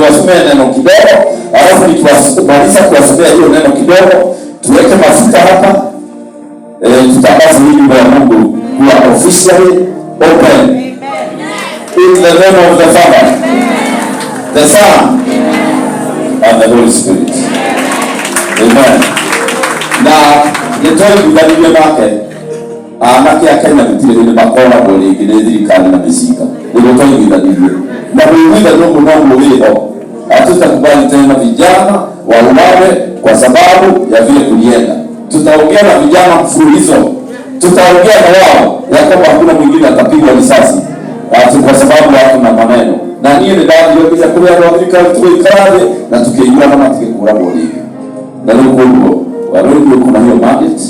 tuwasomee neno kidogo, alafu nikimaliza kuwasomea hiyo neno kidogo, tuweke mafuta hapa, tutangaze hili la Mungu kuwa officially open. In the name of the Father, the Son, and the Holy Spirit. Amen. Na nitoe bidhalia make anake akenya gutire ni makona bole ngine thirikari na misika. Nitoe bidhalia. Na kuuliza ndugu nangu leo, hatutakubali tena vijana wauawe kwa sababu ya vile kulienda. Tutaongea na vijana mfululizo. Tutaongea na wao ya kwamba hakuna mwingine atapigwa risasi. Kwa sababu watu na maneno. Na niye ni dadi yote ya kule ya Afrika tuikaraje na tukiingia kama tukikura boli. Na ndio warudi kuna hiyo mandate.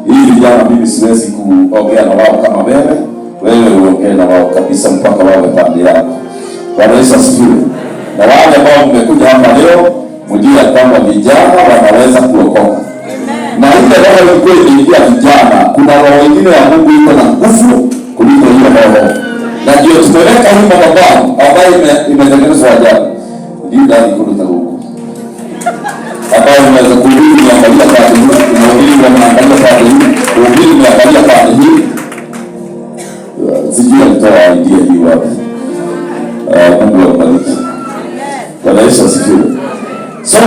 Hii vijana mimi siwezi kuongea na wao kama wewe uongee na wao kabisa mpaka wawe pande yako. Bwana Yesu asifiwe. Na wale ambao mmekuja hapa leo, mjue kwamba vijana wanaweza kuokoka. Na ile roho ilikuwa imeingia vijana, kuna roho nyingine ya Mungu iko na nguvu kuliko hiyo roho. Na ndio tumeweka hii madhabahu ambayo imetengenezwa ajabu. Ndio ndani kuna huko. Ambayo unaweza kuhubiri na angalia pale hii, unahubiri na angalia pale hii, unahubiri na angalia pale hii. Sijui alitoa idea hii wapi. Mungu awabariki. Bwana Yesu asifiwe. So,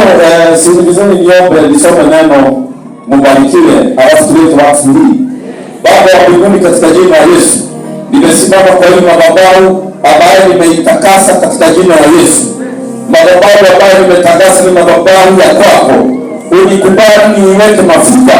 sikilizeni niombe nisome neno mbarikiwe, alafu tulete wakfu hii. Baba wa mbinguni, katika jina la Yesu, nimesimama kwa hii madhabahu ambayo nimeitakasa katika jina la Yesu. Madhabahu ambayo nimetakasa ni madhabahu ya kwako. Unikubali niiweke mafuta.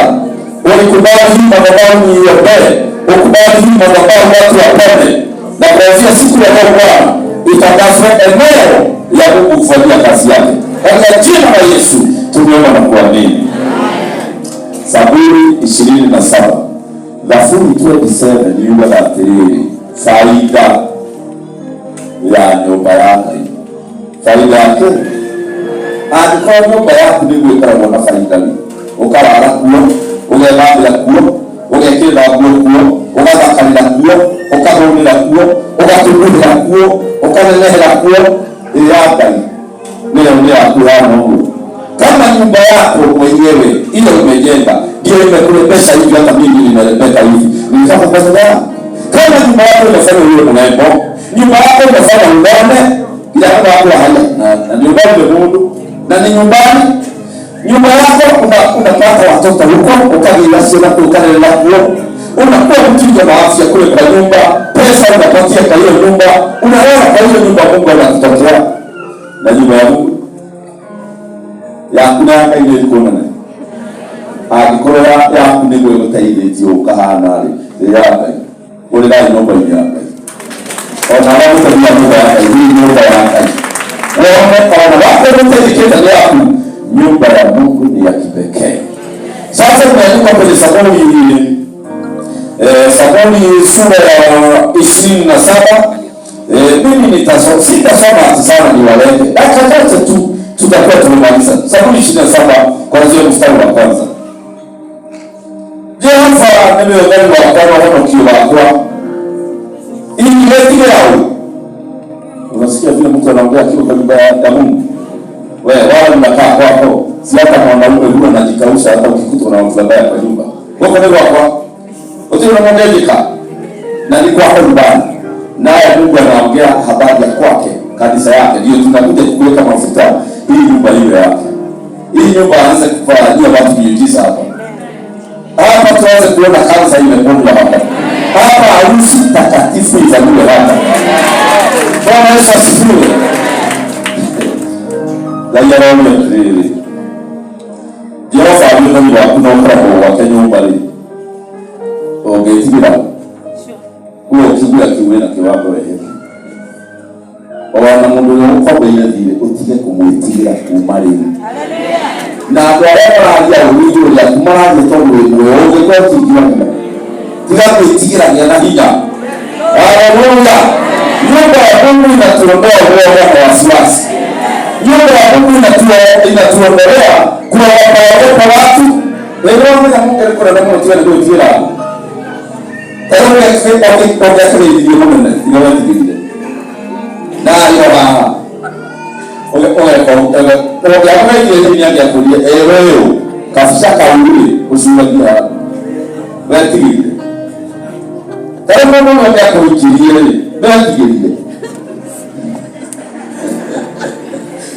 Unikubali hii madhabahu niiombee. Ukubali hii madhabahu watu wapone. Na kuanzia siku ya leo Bwana, itangazwe eneo ya Mungu kufanyia kazi yake. Katika jina la Yesu tumeomba na kuamini. Zaburi 27. Zaburi 27 ni yule atiriri faida ya nyumba yake. Faida yake kwa nyumba yako ni kuweka na faida. Ukalala kuo, ugelala kuo, ugekira kuo, ugathakira kuo, ukahunira kuo, ugatumira kuo, ukanenehera kuo, iyadai ni ya Mungu. Kama nyumba yako mwenyewe ile umejenga ndio imekulipesha hivi, hata mimi nimelipeka hivi, nitaka kwa sababu kama nyumba yako inafanya hiyo mnaepo, nyumba yako inafanya ngome ila watu haya na nyumbani ni Mungu na ni nyumba yako unapata watoto huko, ukajilasia na ukalala huko, unakuwa mtija wa afya kule kwa nyumba, pesa unapatia kwa hiyo nyumba, unaona kwa hiyo nyumba Mungu anakutokea na nyumba ya Mungu ya kuna ile iko na akikora ya kunigwe mtaideti ukahana ali ya ule dai nomba ile hapa ona wao kwa nyumba ya hii nyumba ya hapa wao ona wao mtaideti yako nyumba ya Mungu ni ya kipekee. Sasa tunaenda kwenye Zaburi sura ya 27. Mimi sitasoma sana ni walenge. Dakika tu tutakuwa tumemaliza. Zaburi 27 kuanzia mstari wa kwanza. Jehova nimeona wakati wa kiwa kwa ile yao. Unasikia vile mtu anaongea kitu kwa nyumba ya Mungu. Wewe wao mnakaa kwako, si hata mwanaume huyo anajikausha hata ukikuta unamfadhaya kwa nyumba. Wako ndio wako. Wote wanamwandika. Na ni kwako nyumbani. Naye Mungu anaongea habari ya kwake, kanisa yake. Ndio tunakuja kuweka mafuta hii nyumba hiyo yake. Hii nyumba anaweza kufanyia watu miujiza hapa. Hapa tuanze kuona kanisa imepondwa hapa. Hapa harusi takatifu izaliwe hapa. Bwana Yesu asifiwe. Dayarawe ndiri. Jehova amina wakuna ukra wa nyumba hii. Ogetibira. Kuo kibira kiwe na kiwango wewe. Wana mundu uko bele dile utige kumwitigira kumari. Haleluya. Na kwa wale ya ulizo ya kumara mtondo wewe kwa kijiwa. Tiga kuitigira yana hija. Haleluya. Nyumba ya Mungu inatuondoa roho kwa wasiwasi. Nyumba ya Mungu inatuondolea kuwaogopa watu. Leo Mungu alikuwa anamwambia ndio tira. Kama ni kwa kile ndio Mungu ndio ndio. Na hiyo na wakati ile ni ya kulia ewe kafisha kauli usiwagia wewe kama mama yako kujirie wewe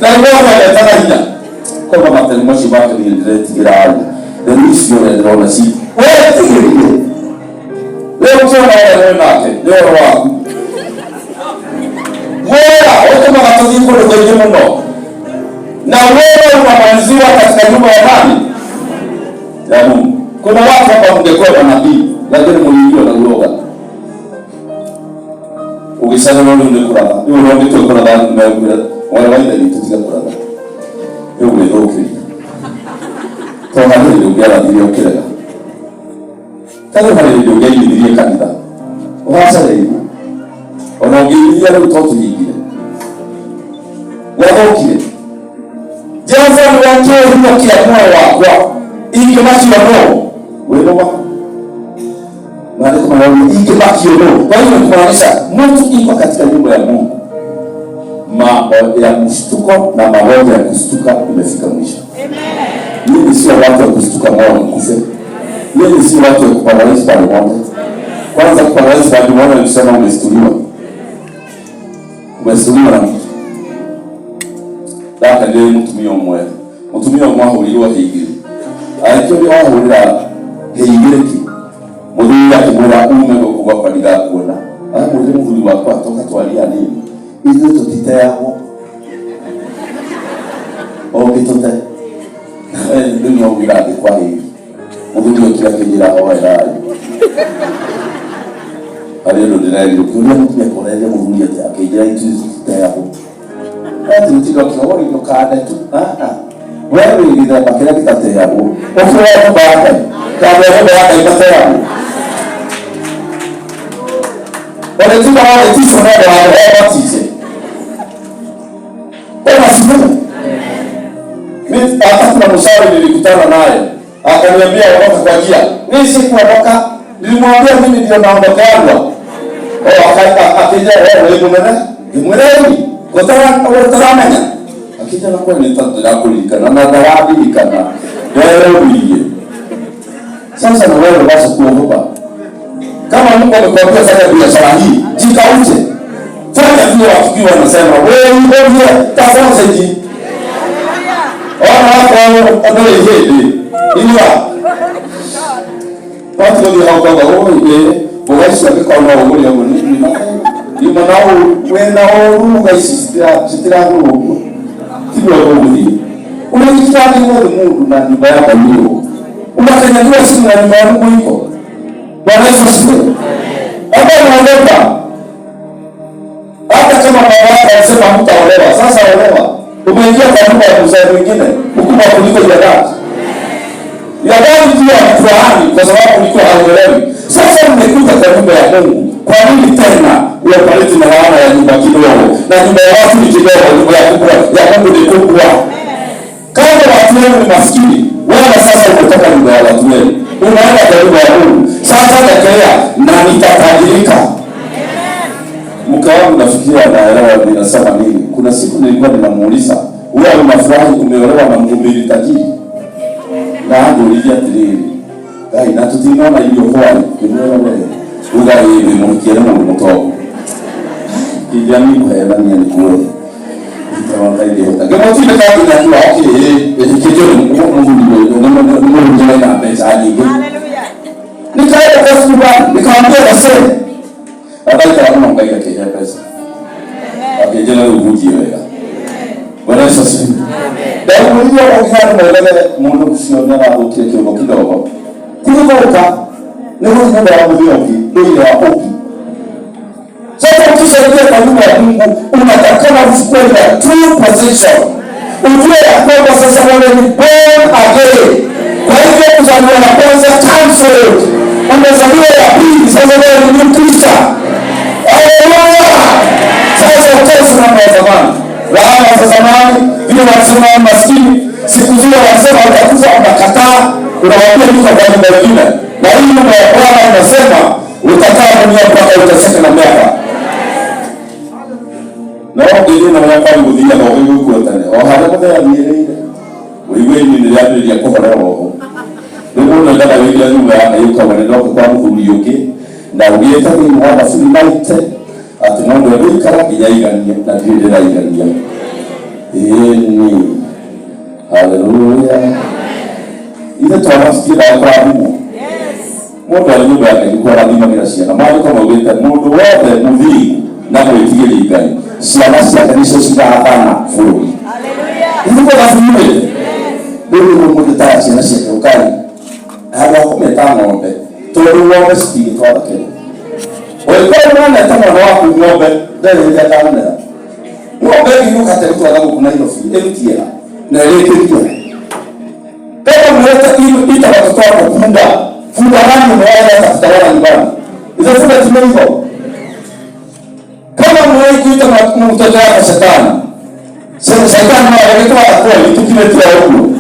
na wewe unataka nini kwa matendo moshi bado ni direct grade ndio sio ndio si wewe leo sio wewe nake leo wako wewe kama watoto wako ndio mno na wewe unaanziwa katika nyumba ya nani ya Mungu. Kuna watu hapa mngekuwa manabii lakini mlijua na uoga. Ukisema wewe ungekula hiyo ndio kitu kuna ndani mmekuja wale wale ni tutika kula hiyo ndio kile kwa hali ndio gara ndio kile kama hali ndio gari ndio kanisa wasa leo wanaongelea leo tatu nyingine waokile jambo watoe huko kiamua wako ili machi wao wewe wako maana kama wao ili baki wao kwa hiyo kumaanisha mtu iko katika nyumba ya Mungu mambo ya mshtuko na magonjwa ya kushtuka imefika mwisho. Amen. Mimi sio watu wa kushtuka moyo mkufe. Mimi sio watu wa kuparalyze pale moja. Kwanza kuparalyze pale moja ni kusema umestuliwa. Umestuliwa na mtu. Daka ndio mtumio mmoja. Mtumio mmoja uliwa higiri. Alikiwa wao ulira higiri ki. Mudhuri akibora ume kwa kwa ndiga kuona. Mudhuri mudhuri wako atoka twalia nini? Hizo tutita yako. Okitote. Ndio ngiradi kwa hivi. Mudhuri kila kijira hawa rai. Alilo ndani kulia mtu yakonaje mudhuri akijira hizo tutita yako. Ati mtindo kwa hiyo kaada tu. Wewe ndio bakela kitate yako. Ukiwa baada kama wewe kitate yako. Wale tu wale tisho na wale tisho. Ona simu. Mimi hata mshauri nilikutana naye. Akaniambia ondoka kwa njia. Mimi sikuondoka. Nilimwambia mimi ndio naondoka yangu. Akija wewe mwenyewe Kotaramanya akija na kwa nitatu kulikana na dawadi likana wewe uliye sasa na wewe basi kuogopa kama Mungu amekwambia fanya biashara hii jikauje fanya vile wakiwa wanasema wewe ngoje tafauti hii wako ndio hivi iliwa watu ndio hao kwa wewe bora kwa na wewe ya mwenyewe imanao wena oruga isitira huko kibwa huko unakitaka ni Mungu na nyumba yako hiyo unakanyagua simu na nyumba yako hiyo Bwana Yesu asifiwe hapa unaondoka hata kama baba yako anasema hutaolewa sasa olewa umeingia kwa nyumba ya mzee mwingine ukubwa kuliko ya dada pia fulani kwa sababu niko haelewi sasa mmekuja kwa nyumba ya Mungu kwa nini tena unapaleta na laana ya nyumba kidogo na nyumba ya watu ni kidogo nyumba ya kubwa ya Mungu ni kubwa kama watu wenu ni maskini wewe sasa unataka nyumba ya watu wenu unaenda kwa nyumba ya Mungu sasa nakelea na nitatajirika mke wangu nafikiria naelewa ninasema nini kuna siku nilikuwa ninamuuliza wewe unafurahi umeolewa na mhubiri tajiri na ndio ilijadili ai na tutimona hiyo kwa wewe uga hivi mkiele mtoto kijani kwa hela ni alikuwa itawa ile kama tu ndio tunajua okay kijoni Mungu ndio na pesa nyingi nikaenda kwa sababu nikamwambia nasema hata kama mkaika kia pesa akijana uvuji wewe Bwana Yesu asifiwe amen ndio kwa hiyo Mungu kusiona na ukeke kidogo kutoka ni Mungu wa Mungu ndio hapo sasa ukishaingia kwa nyumba ya Mungu unatakana uchukue the true position ujue ya kwamba sasa wewe ni born again kwa hivyo kuzaliwa na kwanza cancelled umezaliwa ya pili sasa wewe ni Mkristo haleluya sasa ukesho na zamani laana za zamani vile wanasema maskini siku zile wanasema utakufa unakataa unawaambia niko kwa nyumba nyingine na hii nyumba ya Bwana inasema utakaa dunia mpaka utaseka na miaka na wao ndio na wao kwa kudia kwa wewe kwa tani. Wao mothe athirire wewe ni niliambia kuhora roho ndio ndio wewe nyumba yako yuko wale ndio kwa mthuri yuki na ugieta ni mwana fulimaite ati mundu abikara kiyaigania na ndira igania ni haleluya ile twanafikia kwa Mungu mundu ali nyumba yake yuko lazima bila ciana mali kama ugieta mundu wote mudhiri na kuitigia igani ciana cia kanisa cigahana bũrũri haleluya lazima ndio mundu tachi na ciana ukari hapo kumeta ng'ombe tondũ ng'ombe citigĩtwara Kenya wewe mwana kama wako ng'ombe ndio ndio kanena ng'ombe hiyo katerutwa na kuna hilo fi emtia na ile kitu kama mleta hiyo itakutoa funda rangi moja tafuta wala nyumbani hizo funda tumeivo kama mwe kuita mtoto wako shetani sasa shetani anatoa kwa kitu kile huko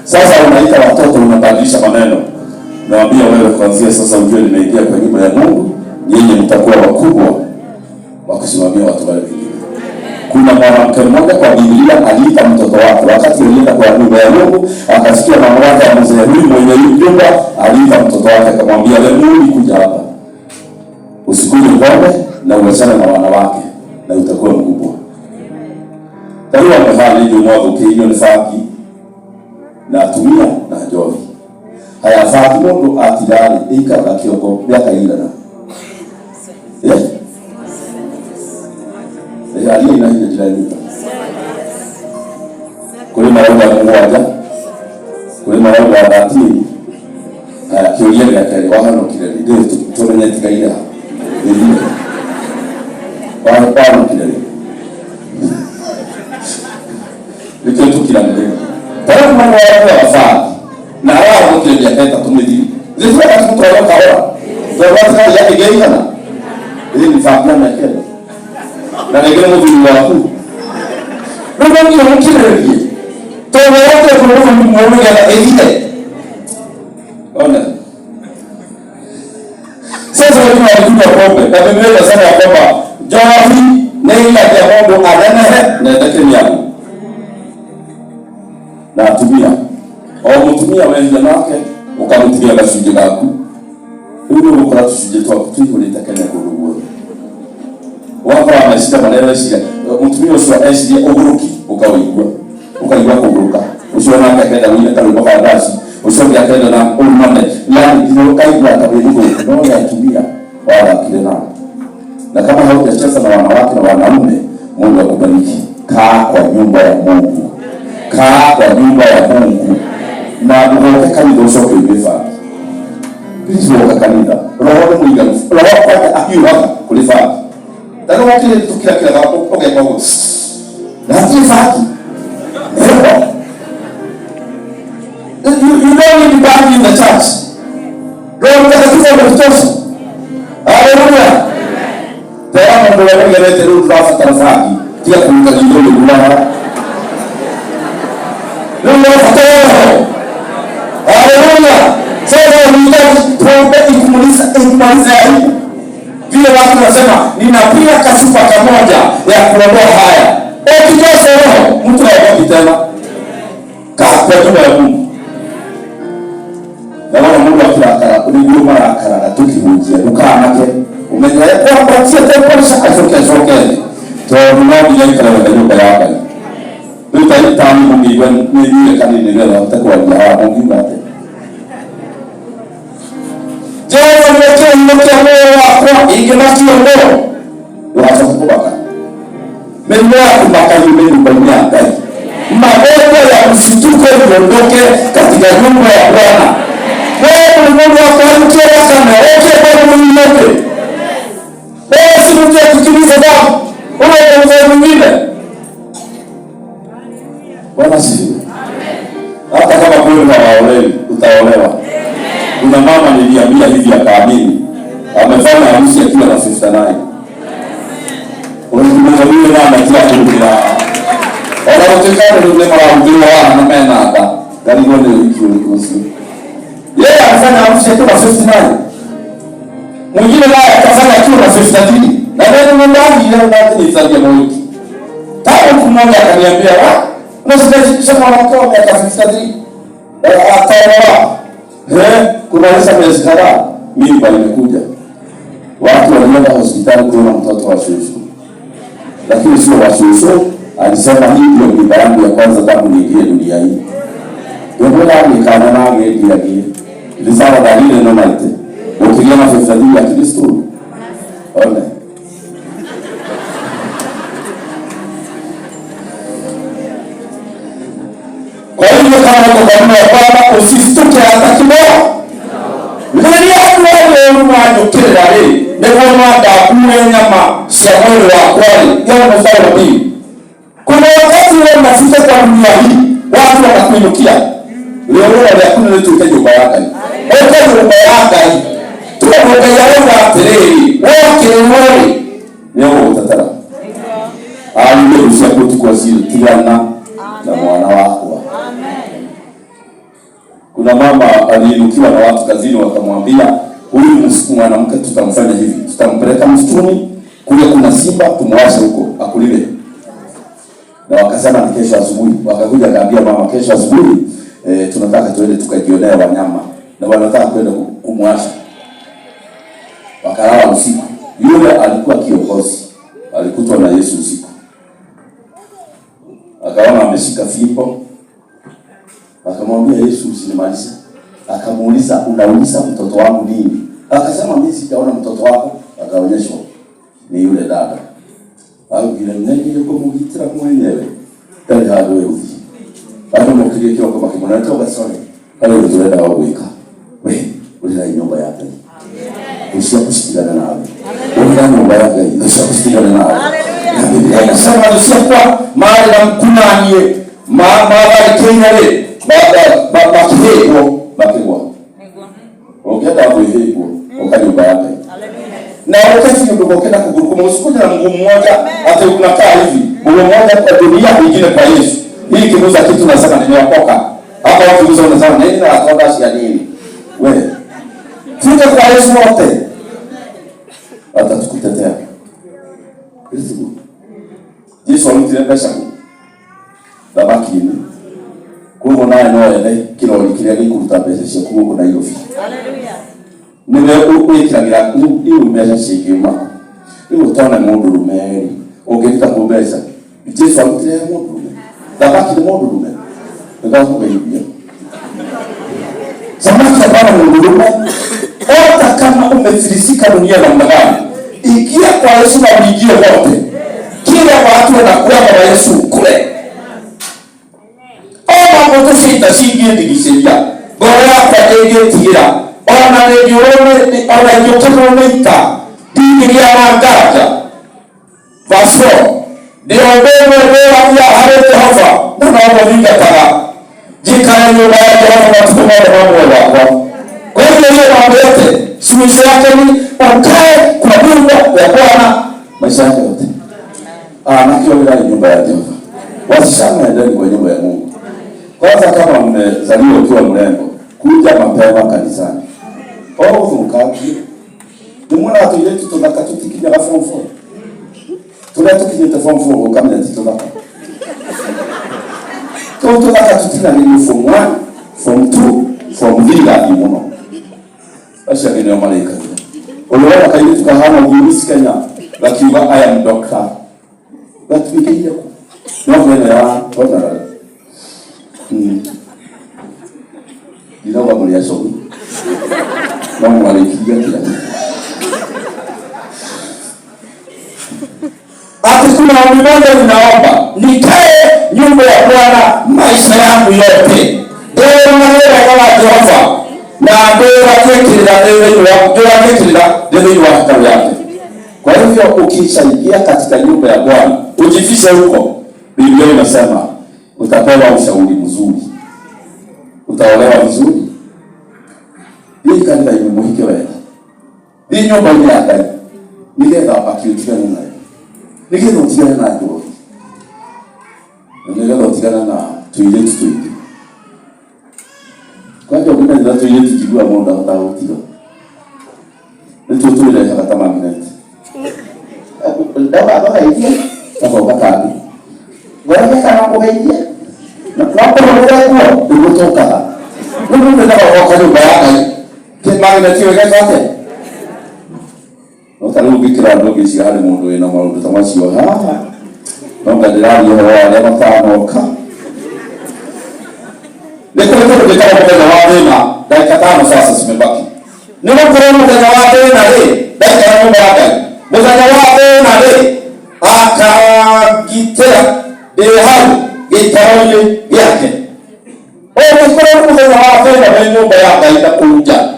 sasa unaita watoto unabadilisha maneno naambia wewe kuanzia sasa ujue nimeingia kwa nyumba ya Mungu nyinyi mtakuwa wakubwa wa kusimamia watu wale wengine. Kuna mwanamke mmoja kwa Biblia aliita mtoto wake wakati alienda kwa nyumba ya Mungu akasikia mamlaka ya mzee huyu mwenye nyumba aliita mtoto wake akamwambia wewe Mungu kuja hapa usikuje pombe na uachane na wanawake na utakuwa mkubwa. Tayari amefanya ndio mwanzo kile ni faki na atumia na jovi haya faki mundu atirari ikara kiongo miaka igana ali na ile jirani kule maombi ya mmoja kule maombi ya dhati kiolia ya kale wahano kile ndio tumenetika ile ndio wahano kile ndio tukila ndio kwa mambo ya wafaa na wao kile ya kata tumedi ndio tunataka kawa ndio watu ya kigeina ili nifahamu na kile na ngine mtu wako ndio ndio mkile toa wote kwa muone ya ile ona sasa watu wanakuja pombe na Biblia inasema kwamba jawabi na ile ya Mungu adana na ndakeni na atumia au mtumia wewe wake ukamtumia basi lako huyo ukala tusije tu kutuko litakanya kuruhuo wako ameshika maneno shika mtumia usio SDA uguruki ukaigwa kuguruka usiona akaenda wile kale mpaka basi usiona akaenda na umane yani ndio kaigwa atabihuko ndio yatumia wala kile na kama hautacheza na wanawake na wanaume Mungu akubariki kaa kwa nyumba ya Mungu kaa kwa nyumba ya Mungu na uhoke kanisa usoke imefa hizo kanisa roho mwiga roho kwa akiwa kulifa ndio wakati tukila kila hapo okay kwa na kifaki you don't need to be in the church roho mtakatifu anatosha haleluya tayari ndio wangeleta roho za tafaki kila kumtaji ndio Bwana haleluya sasa unahitaji pombe ikumulisa imani vile watu wanasema ninapiga kasupa kamoja ya kuondoa haya ukijose roho mtu hayapo tena kwa jumla ya Mungu na wana Mungu akilaka ulijua mara akara tukihujia ukaanake umezoea kwa tia tempo shaka zoke to mnabi ya kala ya nyumba yako tutaitani Mungu ni kanini leo utakuwa ni hawa Mungu ngate Jehovah mwote moyo wako ingemaki leo unataka menua kubaka yule mbaya ndani magonjwa ya msituko iondoke katika nyumba ya Bwana wewe Mungu akuamke kama wote kwa Mungu wote wewe si mtu akikimiza damu wewe ndio mwingine Bwana sifiwe. Hata kama wewe hawaolewi utaolewa. Kuna mama niliambia hivi akaamini. Amefanya harusi akiwa na 59. Unamwona yule mama kila kitu na wanaotekana ndio mara mjua na mema hapa. Karibu ndio ikikusi. Yeye alifanya harusi akiwa na 59. Mwingine naye akafanya akiwa na 53. Na ndio ndani ile ndani ni zaidi ya moyo. Tangu mmoja akaniambia Unasikia wanatoa miaka 53 ataoa kumaliza miezi kadhaa, mimba imekuja. Watu walienda hospitali kuona mtoto wa shushu, lakini sio wa shushu. Alisema hii ndio mimba yangu ya kwanza tangu niingie dunia hii. Ndio nikana na ngeli ilisema dalili na maite. Ukiona 53 ya Kristo. Ole. Kwa hiyo kama kwa usisituke hata kidogo. Nani hapo mwanajokera leo? Ndio mwada kuwe nyama shauri wa kweli. Ndio mfano pili. Kuna wakati wao mnafika kwa dunia hii, watu wanakuinukia. Leo wale hakuna mtu utaje yake. Wote nyumba yake. Tunapokelea atiriri, wote wale. Leo utatara. Aliye ushakuti kwa siri tigana na mwana wako. Kuna mama aliinukiwa na watu kazini, wakamwambia huyu mwanamke tutamfanya hivi, tutampeleka msituni kule kuna simba, tumwashe huko akulile. Na wakasema ni kesho asubuhi. Wakakuja kaambia mama, kesho asubuhi tunataka tuende tukajionea wanyama na wanataka kwenda kumwasha. Wakalala usiku. Yule alikuwa kiongozi, alikutwa na Yesu usiku. Akaona ameshika fimbo. Akamwambia Yesu, usinimalize. Akamuuliza, unauliza mtoto wangu nini? Akasema mimi sijaona mtoto wako. Akaonyeshwa ni yule dada. Au bila nini yuko mugitira mwenyewe. Tali hado wewe. Hapo mkije kio kwa kimona toka sorry. Pale unaenda waweka. Wewe ule nyumba yake. Ushakushikana nawe. Ule nyumba yake ushakushikana nawe. Haleluya. Inasema usiku mahali na mkunanie mama Kenya le. Baba kihego bakigwa. Ongea hapo hivyo. Ukanyumba yake. Na wakati unapokenda kuguruka usikuja na mguu mmoja hata unakaa hivi. Mguu mmoja kwa dunia nyingine kwa Yesu. Hii kibuza kitu nasema nimeokoka. Hapa watu wanasema nini na atoka shia nini? Wewe. Tuja kwa Yesu wote. Atatukutetea. Yesu alimtendesha baba kini. Kwa naye noele kilo likile kutabesha kwa na hiyo. Haleluya. Nile ukwikiragira iyo mbesha shikima. Iyo utona mundu rumeri. Ogeka kumbesha. Yesu alimtendea mundu rumeri. Baba kini mundu rumeri. Ndio kubeyibia. Samaki baba mundu rumeri. Hata kama umefilisika dunia na mnagani. Ikia kwa Yesu na uingie wote. Kila watu wanakuwa kwa Yesu kule. Ona moto sita singie digisha. Bora kwa ege tira. Ona negione ona yotonomeka. Digiria mangaja. Vaso. Ndio wewe ya harete hapa. Ndio winga tara. Jikana nyumba yake hapa watu kwa mambo wako. Kwa hiyo hiyo mambo yote suluhisho yake ni ukae kwa nyumba ya Bwana maisha yako yote. Nakiwa ndani nyumba ya Jehova. Wasishame ndani kwa nyumba ya Mungu. Kwanza kama mmezaliwa ukiwa mrembo, kuja mapema kanisani. Ukaji. Tumuna watu yetu tunakatutikija la form 4. Tunatukija form 4 kama ni tutaka. Tunakatutikija ni form 1, form 2, form 3 imono. Asha ni malaika. Uliona kaidi tukahama ujuzi Kenya. Lakini I am doctor. But we can hear. No when they are what ila wa mlia sobi. Mungu alikia kila. Kuna mmoja ninaomba nikae nyumba ya Bwana maisha yangu yote. Ndio maana kama Jehova na ndio wakati yake. Kwa hivyo ukishaingia katika nyumba ya Bwana, ujifishe huko. Biblia inasema utapewa ushauri mzuri. Utaolewa vizuri. Hii kanisa imemuhike wewe. Hii nyumba ni yako. Nigeza hapa kiutikana nayo. Nigeza utikana nayo. Nigeza utikana na tuile. Kwa hiyo kuna ndio tuile tukijua muda utautiwa. Ndio tuile hata kama minute. Dawa hapa hivi. Hapo wakati. Wewe kama unaingia na kwa kwa kutoka ndio ndio kwa nyumba yake kema na tiwe gake utarugikira ndogi cia hari mundu ina maundu ta macio haha no ngadirario wale matanoka niko ndio kwa wa thina dakika 5 sasa zimebaki niko kwa mmoja wa thina dakika 5 bado mmoja wa thina akagitera hali gitaone yake kwa mmoja wa thina nyumba yake itakuja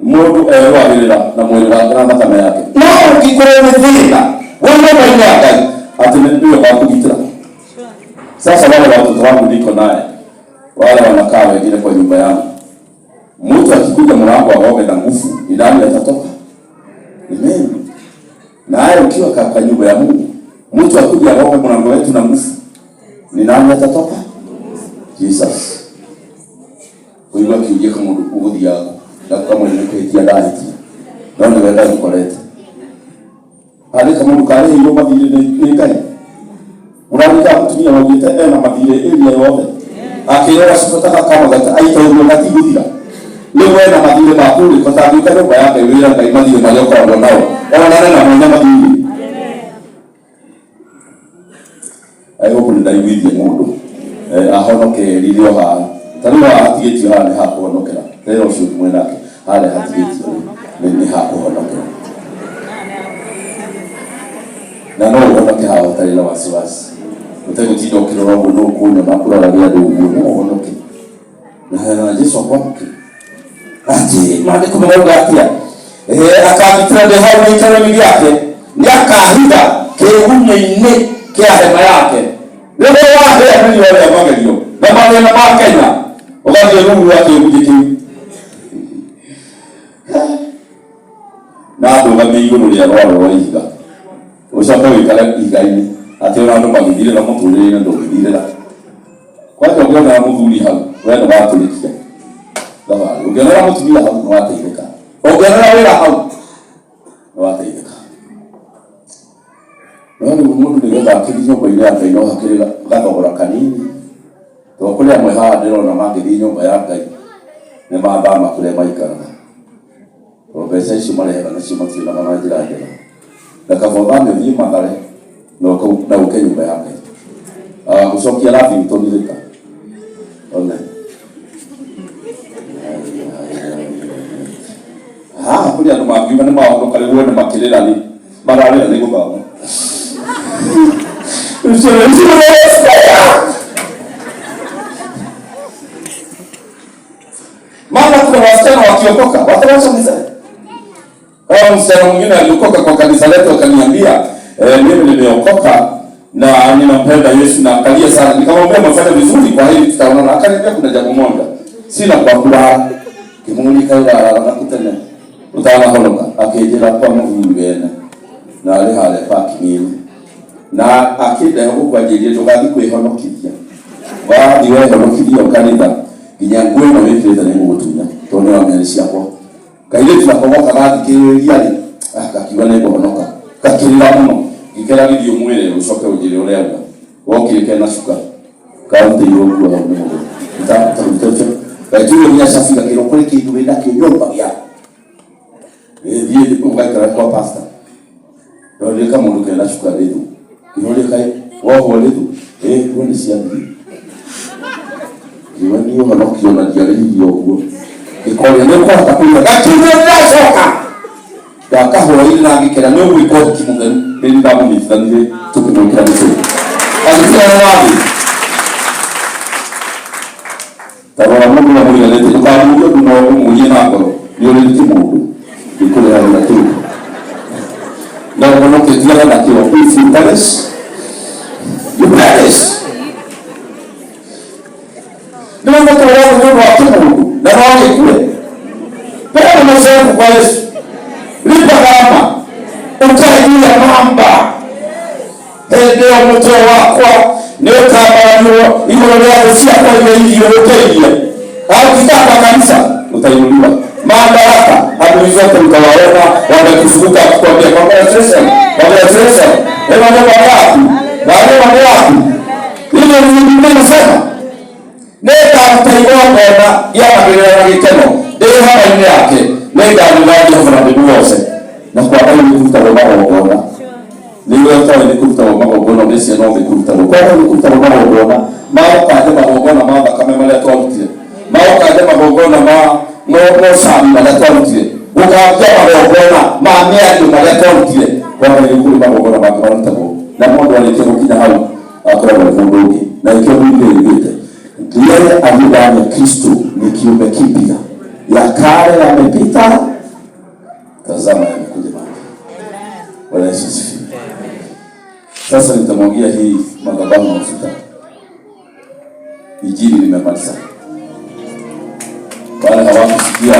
mundu wabirira na mwili wake na matama yake no ukikore thina wewe mwenyewe ati ndio kwa kugitira sasa wale watoto wangu niko naye wale wanakaa wengine kwa nyumba yangu mtu akikuja mlango aoge na nguvu ni nani atatoka amen naye ukiwa kwa nyumba ya Mungu mtu akija aoge mlango wetu na nguvu ni nani atatoka Jesus wewe ukija kama ugodi yako na kama nimekuitia diet na ndio ndio kukoleta hadi kama ukale hiyo madhile ni gani unataka kutumia wajita na madhile ili yote akiona sikotaka kama gata aita hiyo katigudira leo na madhile makuli kwa sababu kama baba yake yule ndio madhile malioka ndio nao wanaona na mwenye madhile ayo kuna David mundu ahonoke lilio ha tariwa atigeti hane hapo honokera leo sio mwenake hale hatigeti ni hapo honokera na no honoke hapo tarila wasiwasi utego tido kiroro no kuno na kula ria ndugu no honoke na Yesu akwamke ati mande kumeroga atia akabitira de hawo ikare yake ni akahida keunye kia hema yake leo wahe ni wale magelio na mane na Kenya wakati Mungu wake kujiki na ndo gamingo no ya roho wa iga ushaka wikala igaini atera ndo magidire na mutule na ndo gidire la kwa hiyo ngona mudhuri hapo wewe ndo watu likia dawa ugera mutubia hapo na watu ikeka ugera wala hapo na watu ikeka wewe mundu ndio akili kwa ile hapo ino akili gakora kanini to kule mwe ha ndiro na magidi nyumba yake ne baba makule maikara obese shimale na shimati na majira yake na kavogame vima kale no na uke nyumba yake kusokia lafi mtonilika ona kule ndo magiba ne maondo kale wone makelele ali barale ne go baba Mama kuna wasichana wakiokoka, watawacha mzee. Kama msichana mwingine aliokoka kwa kanisa letu akaniambia, mimi nimeokoka na ninampenda Yesu na akalia sana. Nikamwambia mfanye vizuri kwa hili tutaona. Akaniambia kuna jambo moja. Sina kwa kula. Kimuni kaila na kutana. Utaona holoka. Akijira kwa Mungu wena. Na ale hale paki mimi. Na akida huko kwa ajili yetu gadi kuihonokia. Wa diwe honokia kanisa. Inyangwe na wewe ndio ndio kutumia. Tone wa mwanisi hapo. Kaile tunapomoka gadi kieliali. Kakiwa leo honoka. Kakilila mno. Ikela ndio mwele ushoke ujile oleaga. Woki kena shuka. Kaunti yoku wa Mungu. Mtoto. Kajiwe ni shafika kile kule kitu wenda kinyomba ya. Ndiye kwa kwa pasta. Ndio kama mtu kena shuka leo. Ndio kai wao leo. Kwani si ambi. Iwe ndio manokio na diari hiyo huo. Ikole ndio kwa takuwa. Lakini ndio soka. Dakaho ila ngikera no wiko kimunga ndio ndamu nitsanire tukumukira nise azira wabi tabara mungu na muri lete kwa mungu ndio mungu nako ndio lete mungu ikole hapo na tu na mwana kitia na kio ofisi Paris you Paris ndio ndio wa mungu na wao kule pia mnasema kwa Yesu lipa gharama utajia mamba ndio mtu wako ndio tabanyo hiyo ndio si hapa hiyo utajia au kitaka kanisa utainuliwa madaraka hapo zote mtawaona wamekusuka kukwambia kwamba sasa ndio mambo wapi baada ya wapi ile ni mimi nasema nenda mtaigona ya mabira gikeno ndio hapa ni yake nenda mlaji kwa bibi wose na kwa hiyo ni kutabona niwe tawe ni kutabona ndisi no ni kutabona mao kaje mabona mama kama mala tolti mao kaje mabona ma no sami mala tolti ukaje mabona ma mia mala tolti kwa hiyo ni mabona mabona tabo na mondo alikemo kina hao akara mfundoki na ikiwa ile yeye alidani ya Kristo ni kiumbe kipya, ya kale yamepita, tazama yamekuja mapya. Bwana Yesu asifiwe. Sasa nitamwagia hii madhabahu mafuta. Injili nimemaliza. Wale hawakusikia